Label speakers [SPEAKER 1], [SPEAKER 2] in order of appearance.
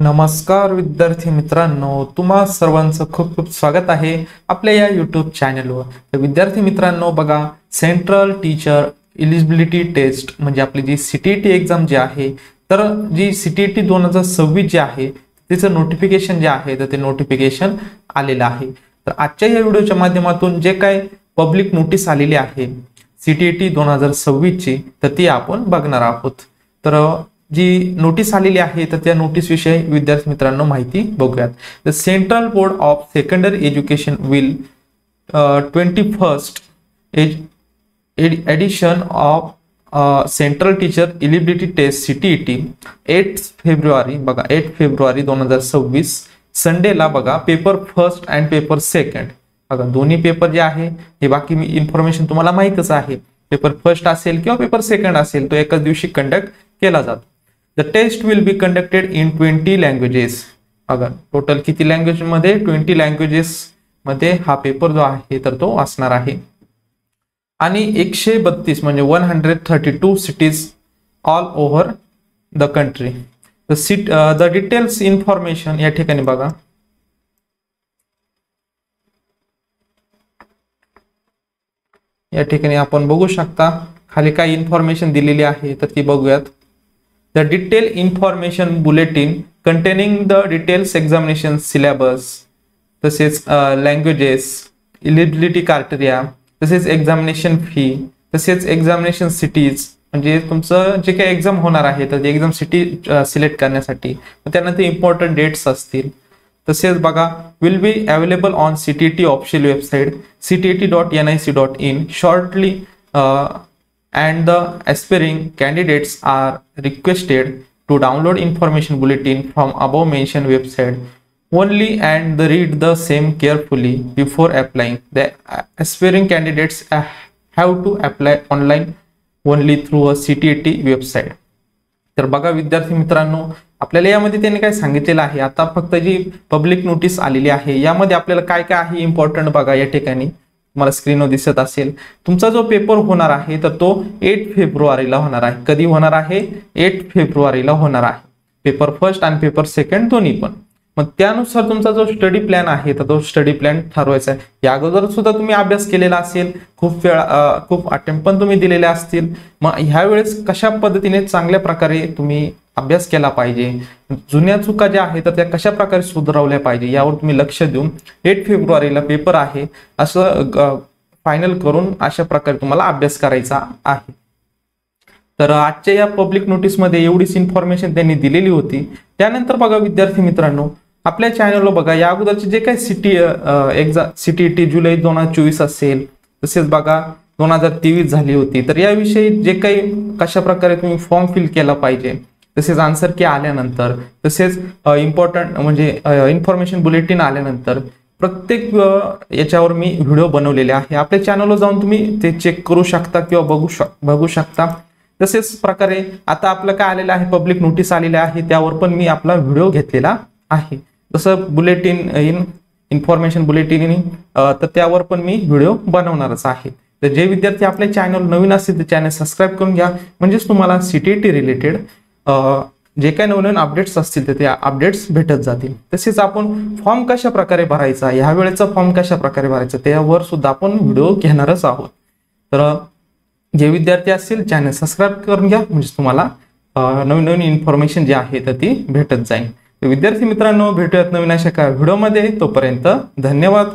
[SPEAKER 1] नमस्कार विद्यार्थी मित्रांनो, तुम्हा सर्वांचं खूप खूप स्वागत आहे आपल्या या YouTube चॅनलवर। तर विद्यार्थी मित्रांनो बघा, सेंट्रल टीचर एलिजिबिलिटी टेस्ट म्हणजे आपली जी CTET एक्झाम जी आहे, तर जी CTET 2026 जी आहे तिचं नोटिफिकेशन जे आहे तर ते नोटिफिकेशन आलेलं आहे। तर आजच्या या व्हिडिओच्या माध्यमातून जे काय पब्लिक नोटीस आलेली आहे CTET 2026 ची, तर ती आपण बघणार आहोत। तर जी नोटीस आलेली आहे तर त्या नोटीस विषयी विद्यार्थी मित्रांनो माहिती बघूयात। The central board of secondary education will 21st edition of central teacher eligibility test CTET 8 फेब्रुवारी बघा 8 फेब्रुवारी 2026 संडेला बघा paper first and paper second बघा दोन्ही पेपर जे आहे हे बाकी मी इन्फॉर्मेशन तुम्हाला माहितच आहे। पेपर फर्स्ट असेल किंवा पेपर सेकंड असेल तो एकाच दिवशी कंडक्ट केला जातो। The test will be conducted in 20 languages. अगर टोटल किती लँग्वेज मध्ये 20 लँग्वेजेस मध्ये हा पेपर जो आहे तर तो असणार आहे। आणि 132 म्हणजे 132 cities all over the country. The details information या ठिकाणी बघा, या ठिकाणी आपण बघू शकता खाली काय इन्फॉर्मेशन दिलेली आहे तर ती बघूयात। The detailed information bulletin containing the details examination syllabus, तसेच languages, eligibility criteria, तसेच examination fee, तसेच examination cities म्हणजे तुमचं जे काही एक्झाम होणार आहे तर एक्झाम सिटी सिलेक्ट करण्यासाठी त्यानंतर इम्पॉर्टंट डेट्स असतील। तसेच बघा will be available on CTET official website ctet.nic.in shortly and the aspiring candidates are requested to download information bulletin from above mentioned website only and read the same carefully before applying. The aspiring candidates have to apply online only through a CTET website. तर बघा विद्यार्थी मित्रांनो, आपल्याला यामध्ये त्यांनी काय सांगितलेलं आहे, आता फक्त जी पब्लिक नोटीस आलेली आहे यामध्ये आपल्याला काय काय आहे इम्पॉर्टंट बघा, या ठिकाणी तुम्हाला स्क्रीनवर दिसत असेल तुमचा जो पेपर होणार आहे तर तो 8 फेब्रुवारीला होणार आहे। कधी होणार आहे? 8 फेब्रुवारीला होणार आहे, पेपर फर्स्ट आणि पेपर सेकंड दोन्ही पण। मग त्यानुसार तुमचा जो स्टडी प्लॅन आहे तर तो स्टडी प्लॅन ठरवायचा आहे। या अगोदर सुद्धा तुम्ही अभ्यास केलेला असेल, खूप वेळा खूप अटेम्प्ट पण तुम्ही दिलेले असतील। मग ह्या वेळेस कशा पद्धतीने चांगल्या प्रकारे तुम्ही अभ्यास केला पाहिजे, जुन्या चुका ज्या आहेत तर त्या कशा प्रकारे सुधारवल्या पाहिजे यावर तुम्ही लक्ष देऊन 8 फेब्रुवारीला पेपर आहे असं फायनल करून अशा प्रकारे तुम्हाला अभ्यास करायचा आहे। तर आजच्या या पब्लिक नोटीस मध्ये एवढीच इन्फॉर्मेशन त्यांनी दिलेली होती। त्यानंतर बघा विद्यार्थी मित्रांनो, आपल्या चॅनलवर बघा या अगोदरचे जे काही CTET जुलै 2024 असेल, तसेच बघा 2023 झाली होती, तर याविषयी जे काही कशा प्रकारे तुम्ही फॉर्म फिल केला पाहिजे, तसेच आन्सर की आल्यानंतर, तसेच इम्पॉर्टंट म्हणजे इन्फॉर्मेशन बुलेटिन आल्यानंतर प्रत्येक याच्यावर मी व्हिडिओ बनवलेले आहे। आपल्या चॅनलवर जाऊन तुम्ही ते चेक करू शकता किंवा बघू शकता। तसेच प्रकारे आता आपलं काय आलेलं आहे, पब्लिक नोटीस आलेली आहे त्यावर पण मी आपला व्हिडिओ घेतलेला आहे। जसं बुलेटिन इन्फॉर्मेशन बुलेटिन तर त्यावर पण मी व्हिडिओ बनवणारच आहे। तर जे विद्यार्थी आपल्या चॅनल नवीन असतील तर चॅनल सबस्क्राईब करून घ्या, म्हणजेच तुम्हाला CTET रिलेटेड जे काही नवीन अपडेट्स असतील तर त्या अपडेट्स भेटत जातील। तसेच आपण फॉर्म कशा प्रकारे भरायचा, ह्या वेळेचा फॉर्म कशा प्रकारे भरायचा त्यावर सुद्धा आपण व्हिडिओ घेणारच आहोत। तर जे विद्यार्थी असतील चॅनल सबस्क्राईब करून घ्या, म्हणजे तुम्हाला नवीन नवीन इन्फॉर्मेशन जी आहे तर ती भेटत जाईल। विद्यार्थी मित्रांनो, भेटूयात नवीन अशा व्हिडिओमध्ये, तोपर्यंत धन्यवाद।